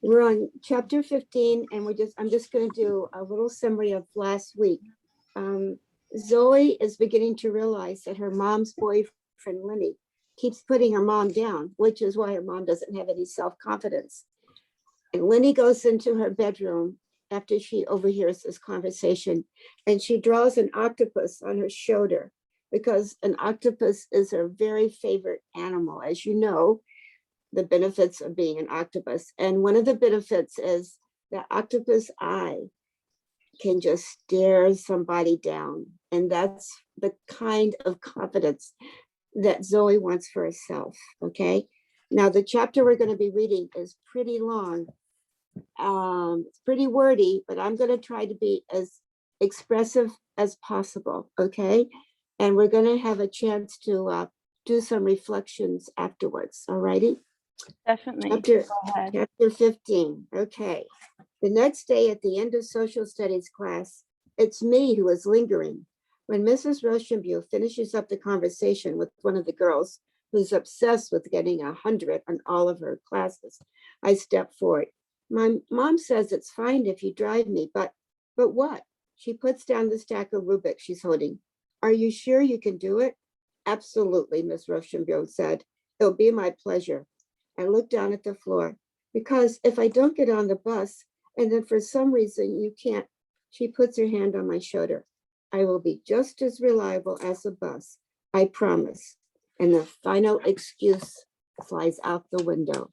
We're on chapter 15, and I'm just going to do a little summary of last week. Zoe is beginning to realize that her mom's boyfriend, Lenny, keeps putting her mom down, which is why her mom doesn't have any self-confidence. And Lenny goes into her bedroom after she overhears this conversation, and she draws an octopus on her shoulder because an octopus is her very favorite animal. As you know, the benefits of being an octopus. And one of the benefits is the octopus eye can just stare somebody down. And that's the kind of confidence that Zoe wants for herself. Okay. Now, the chapter we're going to be reading is pretty long. It's pretty wordy, but I'm going to try to be as expressive as possible. Okay. And we're going to have a chance to do some reflections afterwards. All righty. Definitely. Chapter 15. Okay. The next day at the end of social studies class, it's me who is lingering. When Mrs. Rochambeau finishes up the conversation with one of the girls who's obsessed with getting 100 on all of her classes, I step forward. My mom says it's fine if you drive me, but what? She puts down the stack of Rubik she's holding. Are you sure you can do it? Absolutely, Miss Rochambeau said. It'll be my pleasure. I look down at the floor because if I don't get on the bus and then for some reason you can't, she puts her hand on my shoulder. I will be just as reliable as a bus. I promise. And the final excuse flies out the window.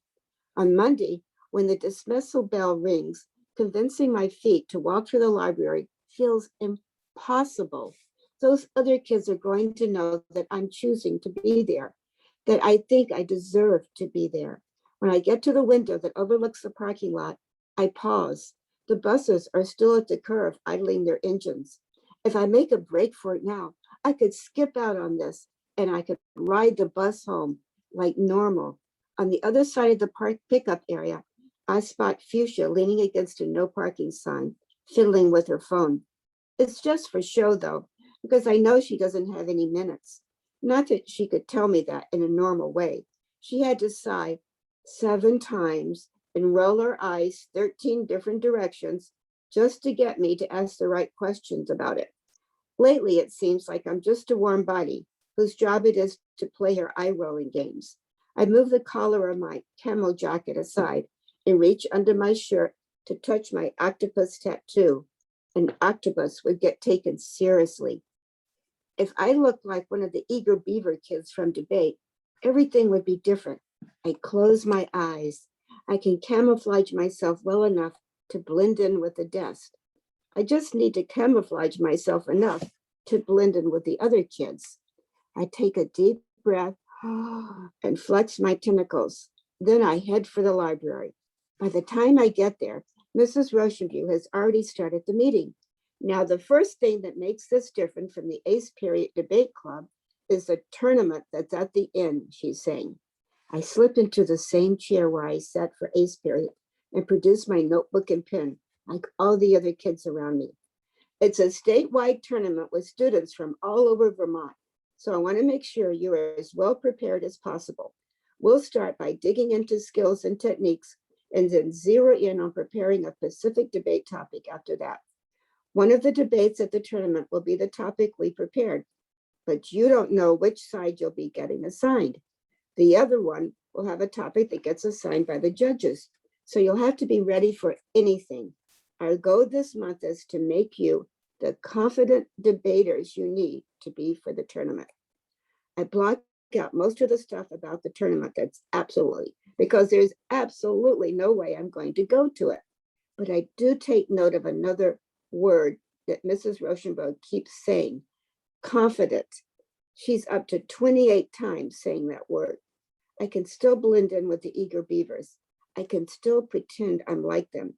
On Monday, when the dismissal bell rings, convincing my feet to walk to the library feels impossible. Those other kids are going to know that I'm choosing to be there, that I think I deserve to be there. When I get to the window that overlooks the parking lot, I pause. The buses are still at the curve, idling their engines. If I make a break for it now, I could skip out on this and I could ride the bus home like normal. On the other side of the park pickup area, I spot Fuchsia leaning against a no parking sign, fiddling with her phone. It's just for show though, because I know she doesn't have any minutes. Not that she could tell me that in a normal way. She had to sigh 7 times and roll her eyes 13 different directions just to get me to ask the right questions about it. Lately, it seems like I'm just a warm body whose job it is to play her eye-rolling games. I move the collar of my camo jacket aside and reach under my shirt to touch my octopus tattoo. An octopus would get taken seriously. If I looked like one of the eager beaver kids from debate, everything would be different. I close my eyes. I can camouflage myself well enough to blend in with the desk. I just need to camouflage myself enough to blend in with the other kids. I take a deep breath and flex my tentacles. Then I head for the library. By the time I get there, Mrs. Rochambeau has already started the meeting. Now, the first thing that makes this different from the Ace Period Debate Club is the tournament that's at the end, she's saying. I slip into the same chair where I sat for Ace Period and produce my notebook and pen, like all the other kids around me. It's a statewide tournament with students from all over Vermont, so I want to make sure you are as well prepared as possible. We'll start by digging into skills and techniques and then zero in on preparing a specific debate topic after that. One of the debates at the tournament will be the topic we prepared, but you don't know which side you'll be getting assigned. The other one will have a topic that gets assigned by the judges, so you'll have to be ready for anything. Our goal this month is to make you the confident debaters you need to be for the tournament. I block out most of the stuff about the tournament because there's absolutely no way I'm going to go to it. But I do take note of another word that Mrs. Rochambeau keeps saying, confident. She's up to 28 times saying that word. I can still blend in with the eager beavers. I can still pretend I'm like them.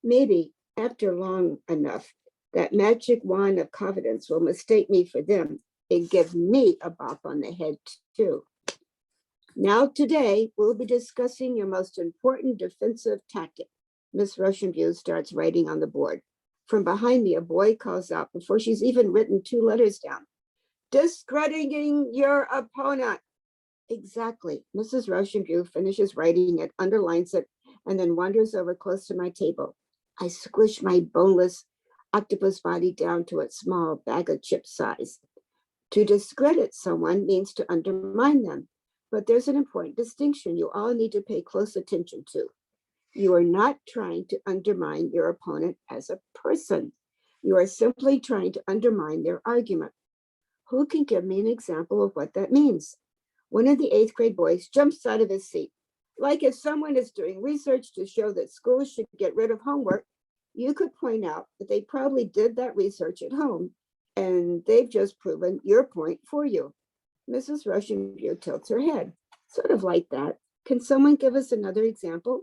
Maybe after long enough, that magic wand of confidence will mistake me for them and give me a bop on the head too. Now today, we'll be discussing your most important defensive tactic. Miss Rochambeau starts writing on the board. From behind me, a boy calls out before she's even written 2 letters down. Discrediting your opponent. Exactly. Mrs. Rochambeau finishes writing it, underlines it, and then wanders over close to my table. I squish my boneless octopus body down to its small bag of chip size. To discredit someone means to undermine them. But there's an important distinction you all need to pay close attention to. You are not trying to undermine your opponent as a person. You are simply trying to undermine their argument. Who can give me an example of what that means? One of the eighth grade boys jumps out of his seat. Like if someone is doing research to show that schools should get rid of homework, you could point out that they probably did that research at home and they've just proven your point for you. Mrs. Rushenview tilts her head, sort of like that. Can someone give us another example?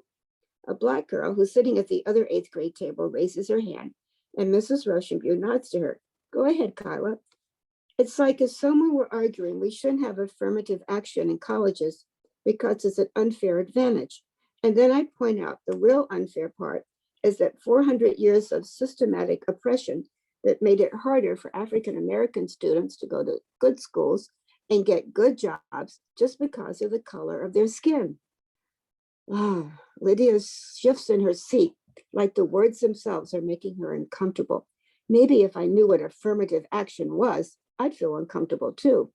A black girl who's sitting at the other eighth grade table raises her hand, and Mrs. Rushenview nods to her. Go ahead, Kyla. It's like if someone were arguing we shouldn't have affirmative action in colleges because it's an unfair advantage. And then I point out the real unfair part is that 400 years of systematic oppression that made it harder for African American students to go to good schools and get good jobs just because of the color of their skin. Oh, Lydia shifts in her seat like the words themselves are making her uncomfortable. Maybe if I knew what affirmative action was, I'd feel uncomfortable too.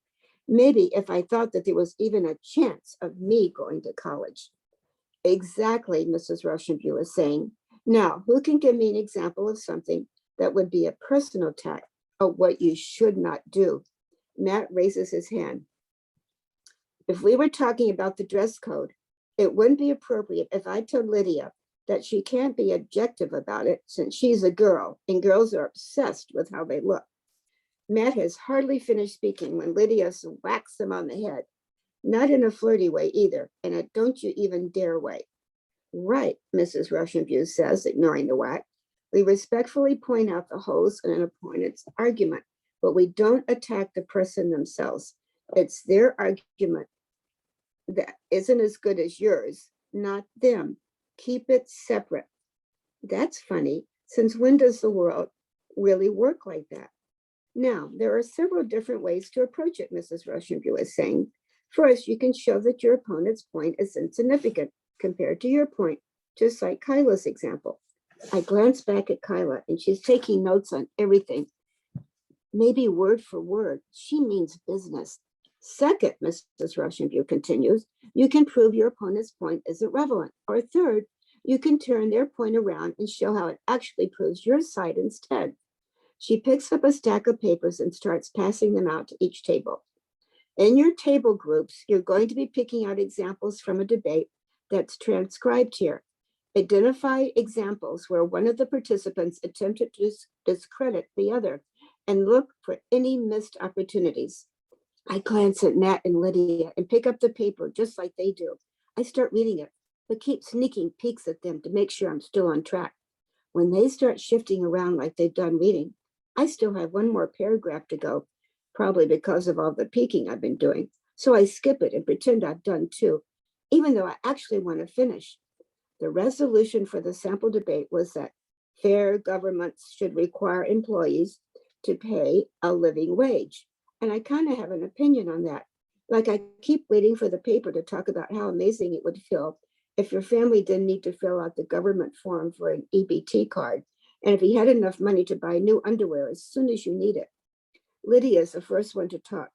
Maybe if I thought that there was even a chance of me going to college. Exactly, Mrs. Rushenview is saying. Now, who can give me an example of something that would be a personal attack of what you should not do? Matt raises his hand. If we were talking about the dress code, it wouldn't be appropriate if I told Lydia that she can't be objective about it since she's a girl and girls are obsessed with how they look. Matt has hardly finished speaking when Lydia whacks him on the head, not in a flirty way either, and a don't you even dare way. Right, Mrs. Rushenview says, ignoring the whack. We respectfully point out the holes in an opponent's argument, but we don't attack the person themselves. It's their argument that isn't as good as yours, not them. Keep it separate. That's funny, since when does the world really work like that? Now, there are several different ways to approach it, Mrs. Rushenview is saying. First, you can show that your opponent's point is insignificant compared to your point, just like Kyla's example. I glance back at Kyla, and she's taking notes on everything, maybe word for word. She means business. Second, Mrs. Rushenview continues, you can prove your opponent's point isn't relevant. Or third, you can turn their point around and show how it actually proves your side instead. She picks up a stack of papers and starts passing them out to each table. In your table groups, you're going to be picking out examples from a debate that's transcribed here. Identify examples where one of the participants attempted to discredit the other and look for any missed opportunities. I glance at Nat and Lydia and pick up the paper just like they do. I start reading it, but keep sneaking peeks at them to make sure I'm still on track. When they start shifting around like they've done reading, I still have one more paragraph to go, probably because of all the peeking I've been doing. So I skip it and pretend I've done too, even though I actually want to finish. The resolution for the sample debate was that fair governments should require employees to pay a living wage. And I kind of have an opinion on that. Like I keep waiting for the paper to talk about how amazing it would feel if your family didn't need to fill out the government form for an EBT card, and if you had enough money to buy new underwear as soon as you need it. Lydia is the first one to talk.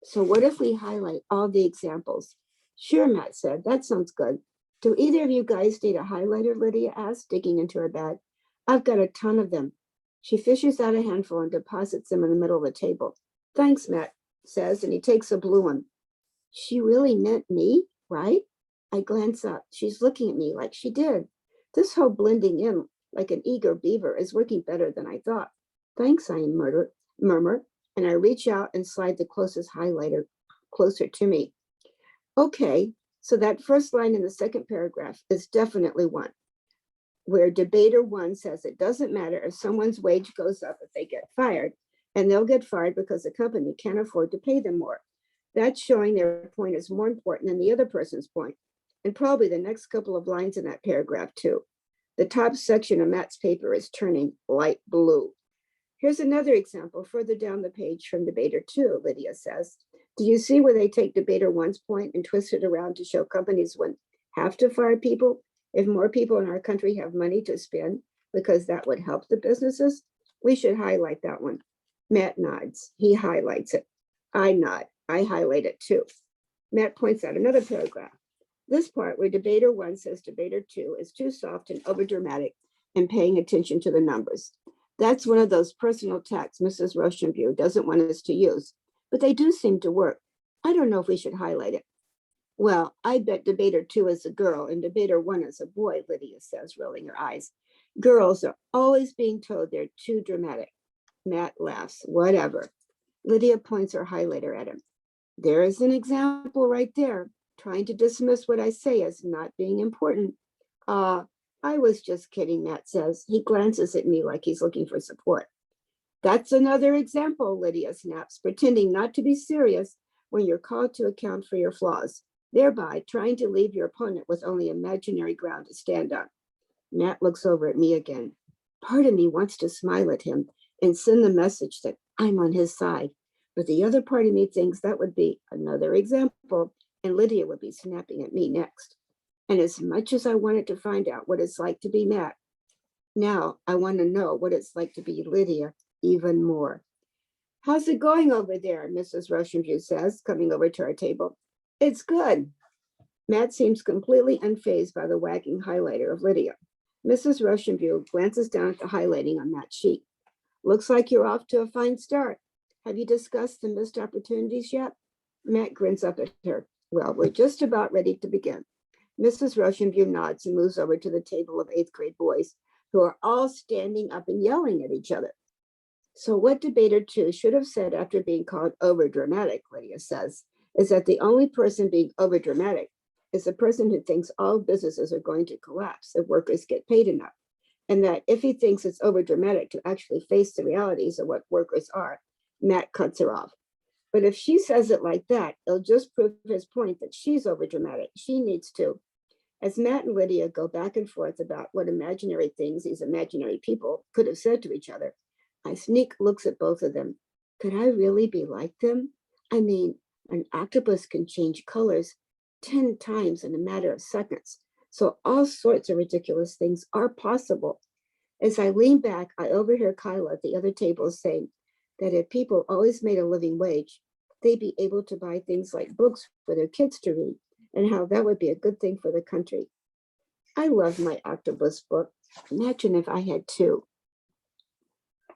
So what if we highlight all the examples? Sure, Matt said, that sounds good. Do either of you guys need a highlighter, Lydia asked, digging into her bag. I've got a ton of them. She fishes out a handful and deposits them in the middle of the table. Thanks, Matt says, and he takes a blue one. She really meant me, right? I glance up. She's looking at me like she did. This whole blending in like an eager beaver is working better than I thought. Thanks, I murmur, and I reach out and slide the closest highlighter closer to me. Okay, so that first line in the second paragraph is definitely one, where debater one says it doesn't matter if someone's wage goes up if they get fired, and they'll get fired because the company can't afford to pay them more. That's showing their point is more important than the other person's point, and probably the next couple of lines in that paragraph too. The top section of Matt's paper is turning light blue. Here's another example further down the page from debater two, Lydia says. Do you see where they take debater one's point and twist it around to show companies wouldn't have to fire people If more people in our country have money to spend because that would help the businesses, we should highlight that one. Matt nods. He highlights it. I nod. I highlight it too. Matt points out another paragraph. This part where debater one says debater two is too soft and overdramatic and paying attention to the numbers. That's one of those personal attacks Mrs. Rochambeau doesn't want us to use, but they do seem to work. I don't know if we should highlight it. Well, I bet debater two is a girl and debater one is a boy, Lydia says, rolling her eyes. Girls are always being told they're too dramatic. Matt laughs. Whatever. Lydia points her highlighter at him. There is an example right there, trying to dismiss what I say as not being important. I was just kidding, Matt says. He glances at me like he's looking for support. That's another example, Lydia snaps, pretending not to be serious when you're called to account for your flaws, thereby trying to leave your opponent with only imaginary ground to stand on. Matt looks over at me again. Part of me wants to smile at him and send the message that I'm on his side, but the other part of me thinks that would be another example, and Lydia would be snapping at me next. And as much as I wanted to find out what it's like to be Matt, now I want to know what it's like to be Lydia even more. How's it going over there? Mrs. Rochambeau says, coming over to our table. It's good. Matt seems completely unfazed by the wagging highlighter of Lydia. Mrs. Rochambeau glances down at the highlighting on Matt's sheet. Looks like you're off to a fine start. Have you discussed the missed opportunities yet? Matt grins up at her. Well, we're just about ready to begin. Mrs. Rochambeau nods and moves over to the table of eighth grade boys who are all standing up and yelling at each other. So what debater two should have said after being called overdramatic, Lydia says, is that the only person being overdramatic is the person who thinks all businesses are going to collapse if workers get paid enough. And that if he thinks it's overdramatic to actually face the realities of what workers are, Matt cuts her off. But if she says it like that, it'll just prove his point that she's overdramatic. She needs to. As Matt and Lydia go back and forth about what imaginary things these imaginary people could have said to each other, I sneak looks at both of them. Could I really be like them? I mean, an octopus can change colors 10 times in a matter of seconds. So all sorts of ridiculous things are possible. As I lean back, I overhear Kyla at the other table saying that if people always made a living wage, they'd be able to buy things like books for their kids to read, and how that would be a good thing for the country. I love my octopus book. Imagine if I had two.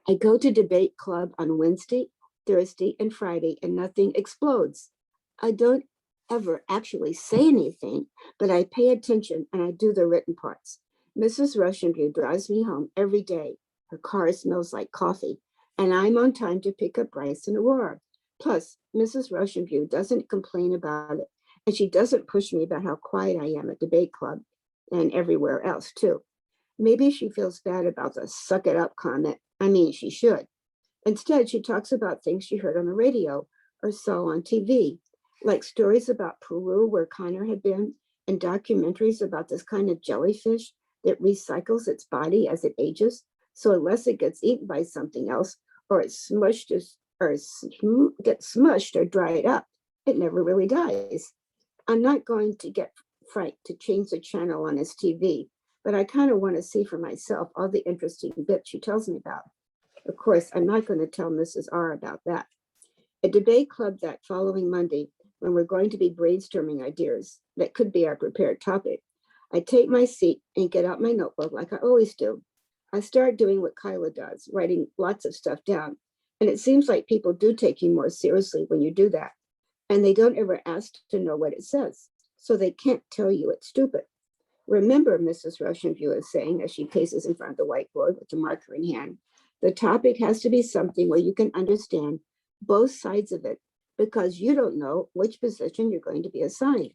I go to debate club on Wednesday, Thursday, and Friday, and nothing explodes. I don't ever actually say anything, but I pay attention and I do the written parts. Mrs. Rochambeau drives me home every day. Her car smells like coffee, and I'm on time to pick up Bryce and Aurora. Plus, Mrs. Rochambeau doesn't complain about it, and she doesn't push me about how quiet I am at debate club and everywhere else, too. Maybe she feels bad about the suck it up comment. I mean, she should. Instead, she talks about things she heard on the radio or saw on TV, like stories about Peru where Connor had been, and documentaries about this kind of jellyfish that recycles its body as it ages. So unless it gets eaten by something else, or it's smushed or gets smushed or dried up, it never really dies. I'm not going to get Frank to change the channel on his TV, but I kind of want to see for myself all the interesting bits she tells me about. Of course, I'm not going to tell Mrs. R about that. At debate club that following Monday, when we're going to be brainstorming ideas that could be our prepared topic, I take my seat and get out my notebook like I always do. I start doing what Kyla does, writing lots of stuff down. And it seems like people do take you more seriously when you do that. And they don't ever ask to know what it says. So they can't tell you it's stupid. Remember, Mrs. Rochambeau is saying as she paces in front of the whiteboard with the marker in hand, the topic has to be something where you can understand both sides of it because you don't know which position you're going to be assigned.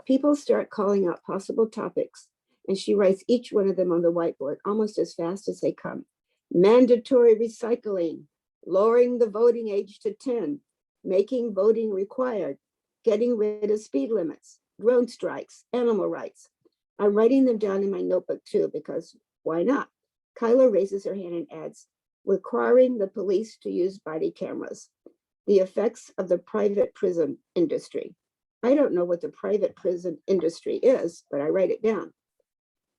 People start calling out possible topics, and she writes each one of them on the whiteboard almost as fast as they come. Mandatory recycling, lowering the voting age to 10, making voting required, getting rid of speed limits, drone strikes, animal rights. I'm writing them down in my notebook too, because why not? Kyla raises her hand and adds, requiring the police to use body cameras, the effects of the private prison industry. I don't know what the private prison industry is, but I write it down.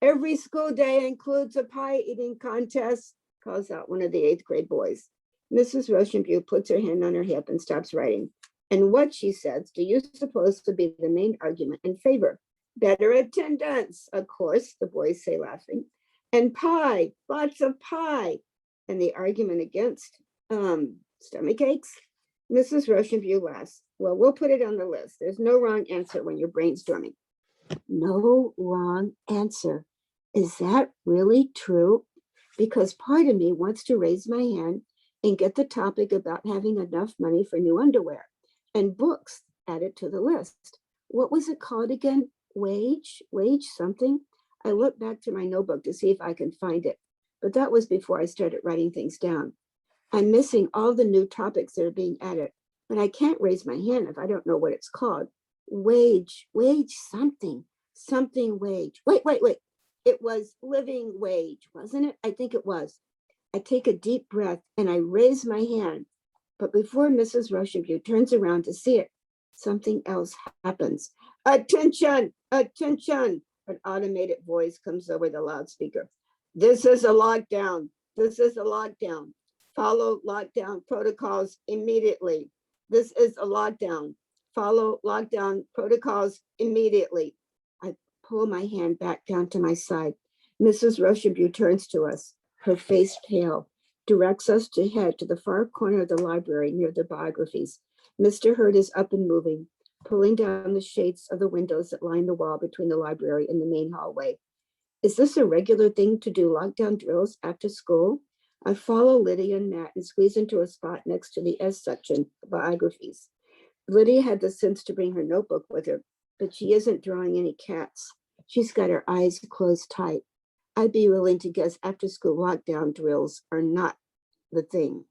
Every school day includes a pie eating contest, calls out one of the 8th grade boys. Mrs. Rochenbew puts her hand on her hip and stops writing. And what, she says, do you suppose to be the main argument in favor? Better attendance, of course, the boys say, laughing. And pie, lots of pie. And the argument against stomach aches? Mrs. Rochenbew laughs. Well, we'll put it on the list. There's no wrong answer when you're brainstorming. No wrong answer. Is that really true? Because part of me wants to raise my hand and get the topic about having enough money for new underwear and books added to the list. What was it called again? Wage something? I look back to my notebook to see if I can find it, but that was before I started writing things down. I'm missing all the new topics that are being added, but I can't raise my hand if I don't know what it's called. Wage something wage. Wait. It was living wage, wasn't it? I think it was. I take a deep breath and I raise my hand. But before Mrs. Rochenbew turns around to see it, something else happens. Attention, attention. An automated voice comes over the loudspeaker. This is a lockdown. This is a lockdown. Follow lockdown protocols immediately. This is a lockdown. Follow lockdown protocols immediately. I pull my hand back down to my side. Mrs. Rochenbew turns to us, her face pale, directs us to head to the far corner of the library near the biographies. Mr. Hurd is up and moving, pulling down the shades of the windows that line the wall between the library and the main hallway. Is this a regular thing to do lockdown drills after school? I follow Lydia and Matt and squeeze into a spot next to the S section, biographies. Lydia had the sense to bring her notebook with her, but she isn't drawing any cats. She's got her eyes closed tight. I'd be willing to guess after school lockdown drills are not the thing.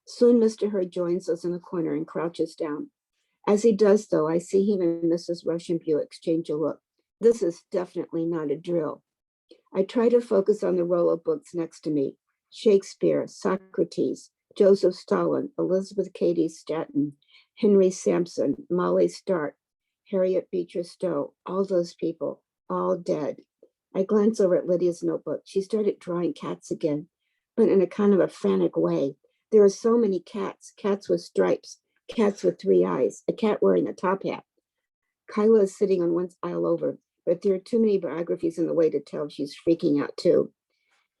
Soon Mr. Hurd joins us in the corner and crouches down. As he does, though, I see him and Mrs. Rochenbew exchange a look. This is definitely not a drill. I try to focus on the roll of books next to me. Shakespeare, Socrates, Joseph Stalin, Elizabeth Cady Stanton, Henry Sampson, Molly Stark, Harriet Beecher Stowe, all those people, all dead. I glance over at Lydia's notebook. She started drawing cats again, but in a kind of a frantic way. There are so many cats, cats with stripes, cats with 3 eyes, a cat wearing a top hat. Kyla is sitting on one aisle over, but there are too many biographies in the way to tell she's freaking out too.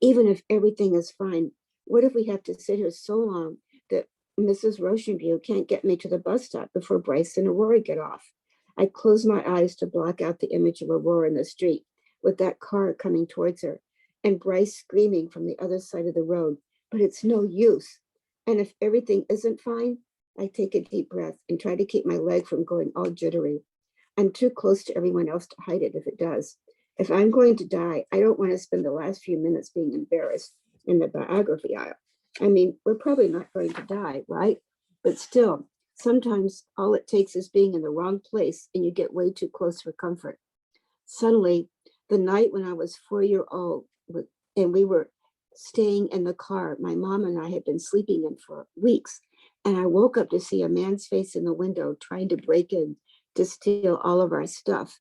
Even if everything is fine, what if we have to sit here so long that Mrs. Rochenbew can't get me to the bus stop before Bryce and Aurora get off? I close my eyes to block out the image of Aurora in the street with that car coming towards her and Bryce screaming from the other side of the road, but it's no use. And if everything isn't fine, I take a deep breath and try to keep my leg from going all jittery. I'm too close to everyone else to hide it if it does. If I'm going to die, I don't want to spend the last few minutes being embarrassed in the biography aisle. I mean, we're probably not going to die, right? But still, sometimes all it takes is being in the wrong place and you get way too close for comfort. Suddenly, the night when I was 4 years old and we were staying in the car my mom and I had been sleeping in for weeks, and I woke up to see a man's face in the window trying to break in to steal all of our stuff.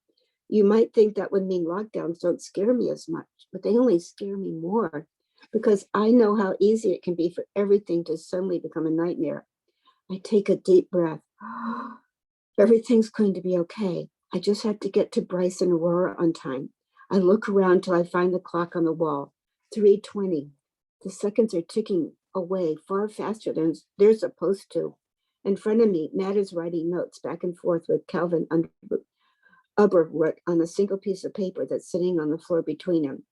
You might think that would mean lockdowns don't scare me as much, but they only scare me more because I know how easy it can be for everything to suddenly become a nightmare. I take a deep breath. Everything's going to be okay. I just have to get to Bryce and Aurora on time. I look around till I find the clock on the wall, 3:20. The seconds are ticking away far faster than they're supposed to. In front of me, Matt is writing notes back and forth with Calvin Uberwood on a single piece of paper that's sitting on the floor between them.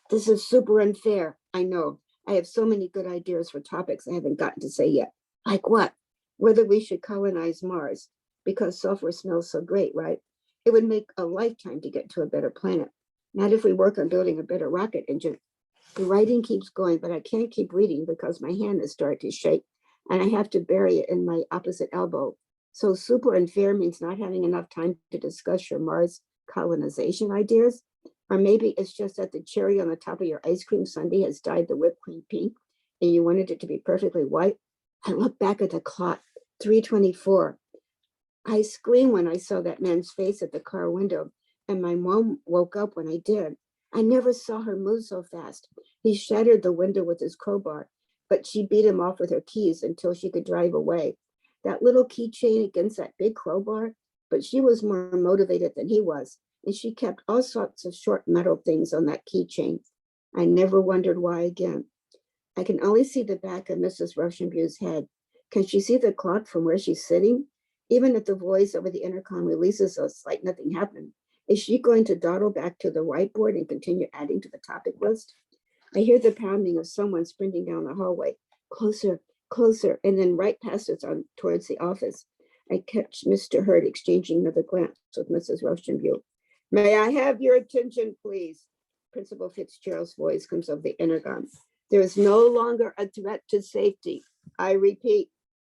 This is super unfair. I know. I have so many good ideas for topics I haven't gotten to say yet. Like what? Whether we should colonize Mars, because sulfur smells so great, right? It would make a lifetime to get to a better planet. Not if we work on building a better rocket engine. The writing keeps going, but I can't keep reading because my hand is starting to shake and I have to bury it in my opposite elbow. So super unfair means not having enough time to discuss your Mars colonization ideas. Or maybe it's just that the cherry on the top of your ice cream sundae has dyed the whipped cream pink and you wanted it to be perfectly white. I look back at the clock, 3:24. I screamed when I saw that man's face at the car window, and my mom woke up when I did. I never saw her move so fast. He shattered the window with his crowbar, but she beat him off with her keys until she could drive away. That little keychain against that big crowbar, but she was more motivated than he was, and she kept all sorts of short metal things on that keychain. I never wondered why again. I can only see the back of Mrs. Rochambeau's head. Can she see the clock from where she's sitting? Even if the voice over the intercom releases us like nothing happened, is she going to dawdle back to the whiteboard and continue adding to the topic list? I hear the pounding of someone sprinting down the hallway, closer, closer, and then right past us on towards the office. I catch Mr. Hurd exchanging another glance with Mrs. Rochambeau. May I have your attention, please? Principal Fitzgerald's voice comes over the intercom. There is no longer a threat to safety. I repeat,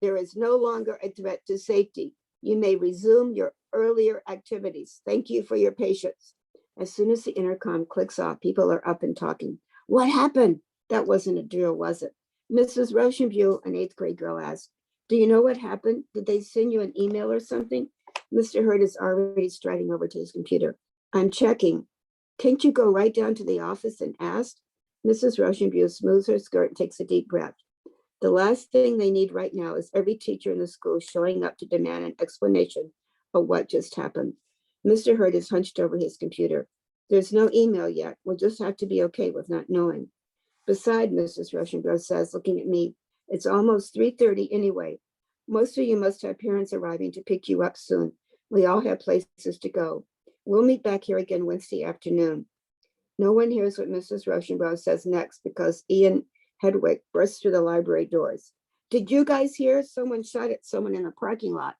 there is no longer a threat to safety. You may resume your earlier activities. Thank you for your patience. As soon as the intercom clicks off, people are up and talking. What happened? That wasn't a drill, was it? Mrs. Rochambeau, an eighth grade girl asked, do you know what happened? Did they send you an email or something? Mr. Hurd is already striding over to his computer. I'm checking. Can't you go right down to the office and ask? Mrs. Rochambeau smooths her skirt and takes a deep breath. The last thing they need right now is every teacher in the school showing up to demand an explanation of what just happened. Mr. Hurd is hunched over his computer. There's no email yet. We'll just have to be okay with not knowing. Besides, Mrs. Rochambeau says, looking at me, it's almost 3:30 anyway. Most of you must have parents arriving to pick you up soon. We all have places to go. We'll meet back here again Wednesday afternoon. No one hears what Mrs. Rochambeau says next because Ian Hedwig bursts through the library doors. Did you guys hear? Someone shot at someone in the parking lot.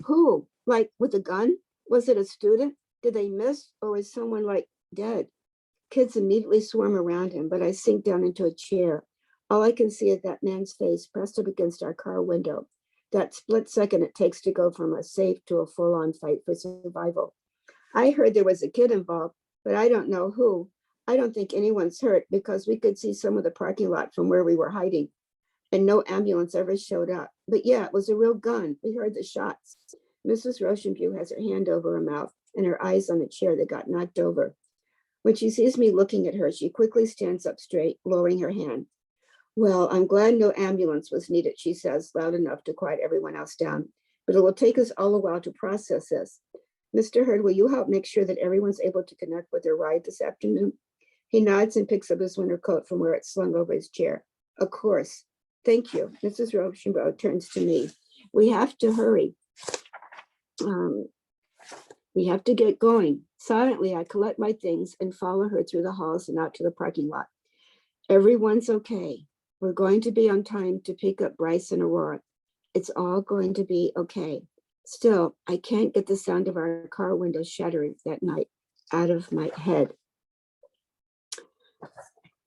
Who? Like with a gun? Was it a student? Did they miss? Or was someone like dead? Kids immediately swarm around him, but I sink down into a chair. All I can see is that man's face pressed up against our car window. That split second it takes to go from a safe to a full-on fight for survival. I heard there was a kid involved, but I don't know who. I don't think anyone's hurt because we could see some of the parking lot from where we were hiding, and no ambulance ever showed up. But yeah, it was a real gun. We heard the shots. Mrs. Rochambeau has her hand over her mouth and her eyes on a chair that got knocked over. When she sees me looking at her, she quickly stands up straight, lowering her hand. Well, I'm glad no ambulance was needed, she says, loud enough to quiet everyone else down. But it will take us all a while to process this. Mr. Hurd, will you help make sure that everyone's able to connect with their ride this afternoon? He nods and picks up his winter coat from where it's slung over his chair. Of course. Thank you. Mrs. Rochambeau turns to me. We have to hurry. We have to get going. Silently, I collect my things and follow her through the halls and out to the parking lot. Everyone's okay. We're going to be on time to pick up Bryce and Aurora. It's all going to be okay. Still, I can't get the sound of our car windows shattering that night out of my head.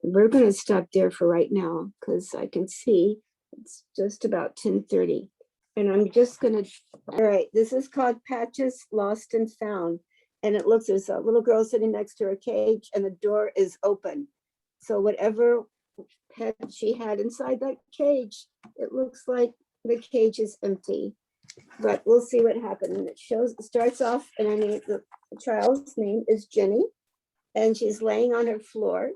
We're going to stop there for right now because I can see it's just about 10:30. And I'm just going to, all right, this is called Patches Lost and Found. And it looks, there's a little girl sitting next to her cage and the door is open. So whatever pet she had inside that cage, it looks like the cage is empty. But we'll see what happened. And it starts off, and I mean, the child's name is Jenny, and she's laying on her floor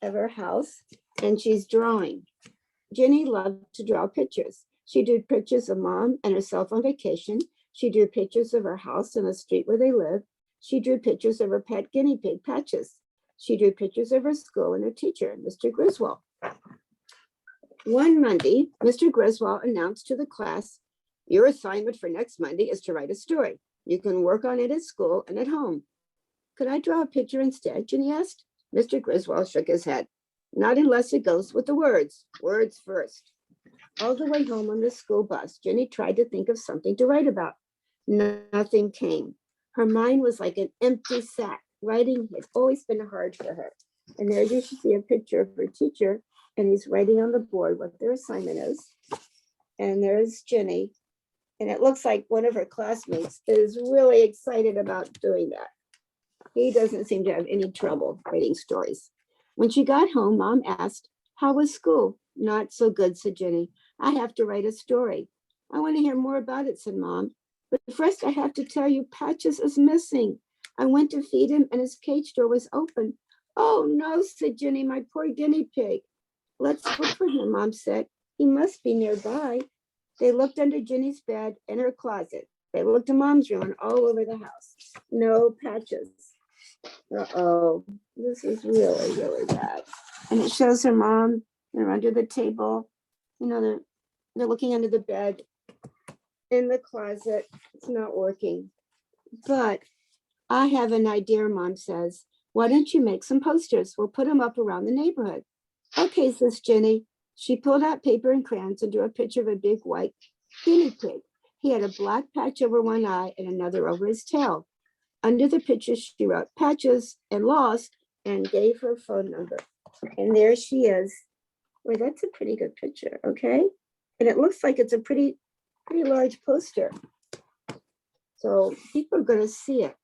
of her house, and she's drawing. Jenny loved to draw pictures. She drew pictures of mom and herself on vacation. She drew pictures of her house and the street where they live. She drew pictures of her pet guinea pig, Patches. She drew pictures of her school and her teacher, Mr. Griswold. One Monday, Mr. Griswold announced to the class, your assignment for next Monday is to write a story. You can work on it at school and at home. Could I draw a picture instead? Jenny asked. Mr. Griswold shook his head. Not unless it goes with the words. Words first. All the way home on the school bus, Jenny tried to think of something to write about. Nothing came. Her mind was like an empty sack. Writing had always been hard for her. And there you see a picture of her teacher, and he's writing on the board what their assignment is. And there's Jenny. And it looks like one of her classmates is really excited about doing that. He doesn't seem to have any trouble writing stories. When she got home, Mom asked, how was school? Not so good, said Jenny. I have to write a story. I want to hear more about it, said Mom. But first I have to tell you, Patches is missing. I went to feed him and his cage door was open. Oh no, said Jenny, my poor guinea pig. Let's look for him, Mom said. He must be nearby. They looked under Jenny's bed and her closet. They looked in Mom's room and all over the house. No Patches. Uh-oh, this is really, really bad. And it shows her mom, they're under the table. You know, they're looking under the bed, in the closet. It's not working. But I have an idea, Mom says. Why don't you make some posters? We'll put them up around the neighborhood. Okay, says Jenny. She pulled out paper and crayons and drew a picture of a big white guinea pig. He had a black patch over one eye and another over his tail. Under the picture, she wrote Patches and lost and gave her phone number. And there she is. Well, that's a pretty good picture, okay? And it looks like it's a pretty large poster. So people are going to see it.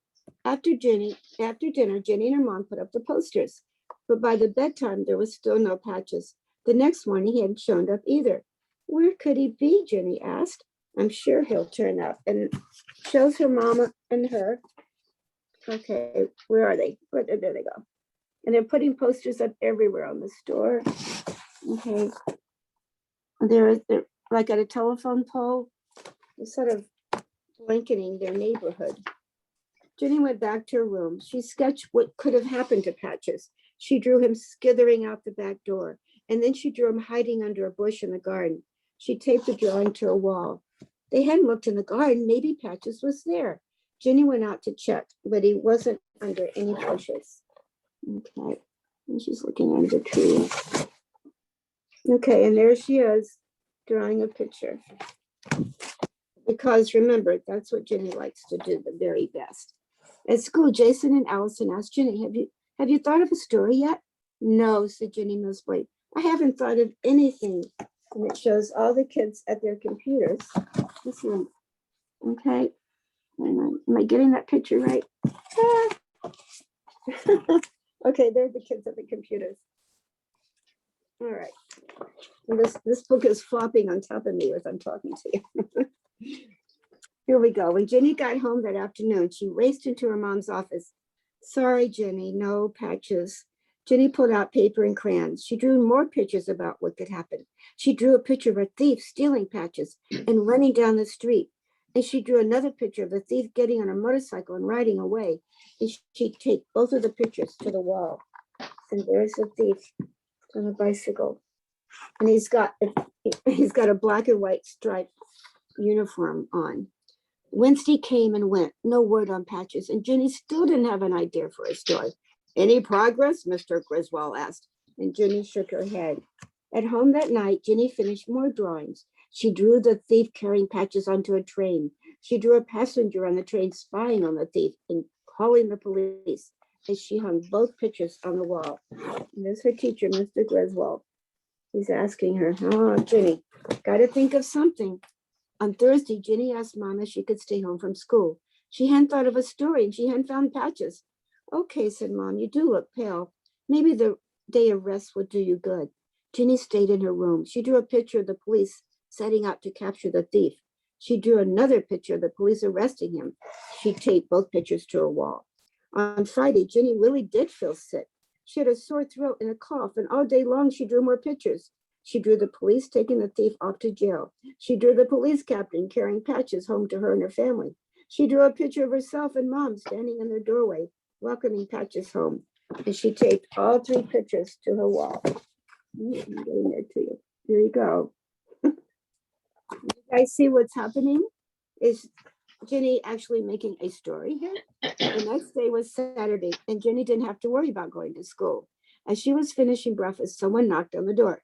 After dinner, Jenny and her mom put up the posters. But by the bedtime, there was still no Patches. The next morning, he hadn't shown up either. Where could he be? Jenny asked. I'm sure he'll turn up. And shows her mama and her. Okay, where are they? There they go. And they're putting posters up everywhere on the store. Okay. They're like at a telephone pole. They're sort of blanketing their neighborhood. Jenny went back to her room. She sketched what could have happened to Patches. She drew him skithering out the back door, and then she drew him hiding under a bush in the garden. She taped the drawing to a wall. They hadn't looked in the garden. Maybe Patches was there. Jenny went out to check, but he wasn't under any bushes. Okay, and she's looking under trees. Okay, and there she is, drawing a picture. Because remember, that's what Jenny likes to do the very best. At school, Jason and Allison asked Jenny, have you thought of a story yet? No, said Jenny miserably. I haven't thought of anything. And it shows all the kids at their computers. This one. Okay. Am I getting that picture right? Okay, there's the kids at the computers. All right. And this book is flopping on top of me as I'm talking to you. Here we go. When Jenny got home that afternoon, she raced into her mom's office. Sorry, Jenny, no Patches. Jenny pulled out paper and crayons. She drew more pictures about what could happen. She drew a picture of a thief stealing Patches and running down the street. And she drew another picture of the thief getting on a motorcycle and riding away. And she taped both of the pictures to the wall. And there's the thief on a bicycle. And he's got a black and white striped uniform on. Wednesday came and went, no word on Patches, and Jenny still didn't have an idea for a story. Any progress? Mr. Griswold asked, and Jenny shook her head. At home that night, Jenny finished more drawings. She drew the thief carrying Patches onto a train. She drew a passenger on the train spying on the thief and calling the police. And she hung both pictures on the wall. And there's her teacher, Mr. Griswold. He's asking her, oh, Jenny, got to think of something. On Thursday, Jenny asked Mom if she could stay home from school. She hadn't thought of a story and she hadn't found Patches. Okay, said Mom, you do look pale. Maybe the day of rest would do you good. Jenny stayed in her room. She drew a picture of the police setting out to capture the thief. She drew another picture of the police arresting him. She taped both pictures to her wall. On Friday, Jenny really did feel sick. She had a sore throat and a cough, and all day long she drew more pictures. She drew the police taking the thief off to jail. She drew the police captain carrying Patches home to her and her family. She drew a picture of herself and Mom standing in their doorway, welcoming Patches home. And she taped all three pictures to her wall. I'm getting there to you. Here you go. You guys see what's happening? Is Jenny actually making a story here? The next day was Saturday, and Jenny didn't have to worry about going to school. As she was finishing breakfast, someone knocked on the door.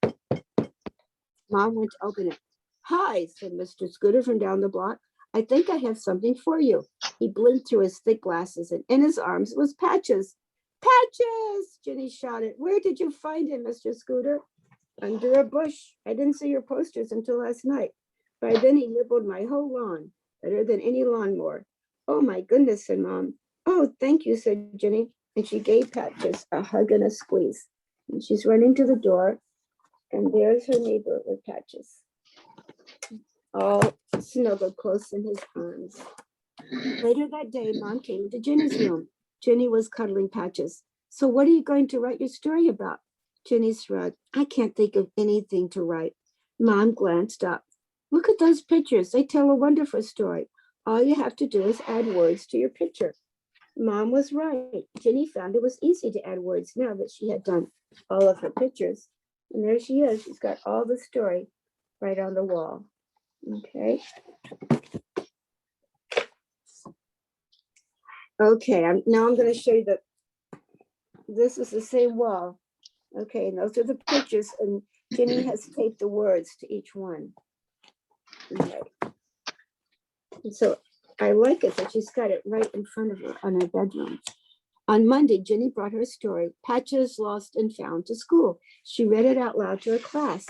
Mom went to open it. Hi, said Mr. Scooter from down the block. I think I have something for you. He blinked through his thick glasses, and in his arms was Patches. Patches! Jenny shouted. Where did you find him, Mr. Scooter? Under a bush. I didn't see your posters until last night. By then he nibbled my whole lawn, better than any lawnmower. Oh my goodness, said Mom. Oh, thank you, said Jenny. And she gave Patches a hug and a squeeze. And she's running to the door. And there's her neighbor with Patches, all snuggled close in his arms. Later that day, Mom came into Jenny's room. Jenny was cuddling Patches. So what are you going to write your story about? Jenny shrugged. I can't think of anything to write. Mom glanced up. Look at those pictures. They tell a wonderful story. All you have to do is add words to your picture. Mom was right. Jenny found it was easy to add words now that she had done all of her pictures. And there she is. She's got all the story right on the wall. Okay. Okay, now I'm going to show you that this is the same wall. Okay, and those are the pictures, and Jenny has taped the words to each one. Okay. And so I like it that she's got it right in front of her on her bedroom. On Monday, Jenny brought her story, Patches Lost and Found, to school. She read it out loud to her class.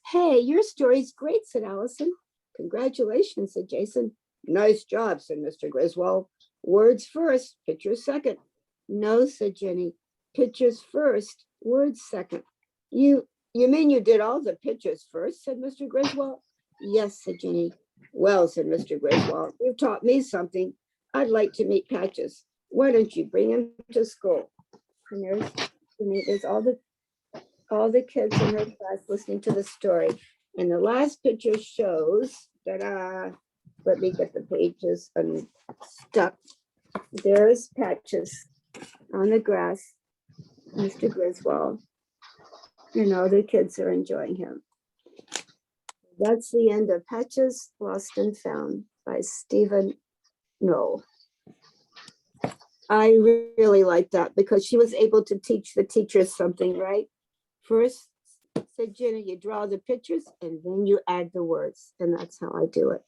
Hey, your story's great, said Allison. Congratulations, said Jason. Nice job, said Mr. Griswold. Words first, pictures second. No, said Jenny. Pictures first, words second. You mean you did all the pictures first, said Mr. Griswold. Yes, said Jenny. Well, said Mr. Griswold, you've taught me something. I'd like to meet Patches. Why don't you bring him to school? And there's all the kids in her class listening to the story. And the last picture shows, ta-da, let me get the pages unstuck. There's Patches on the grass, Mr. Griswold. The kids are enjoying him. That's the end of Patches Lost and Found by Stephen Knoll. I really like that because she was able to teach the teachers something, right? First, said Jenny, you draw the pictures and then you add the words. And that's how I do it.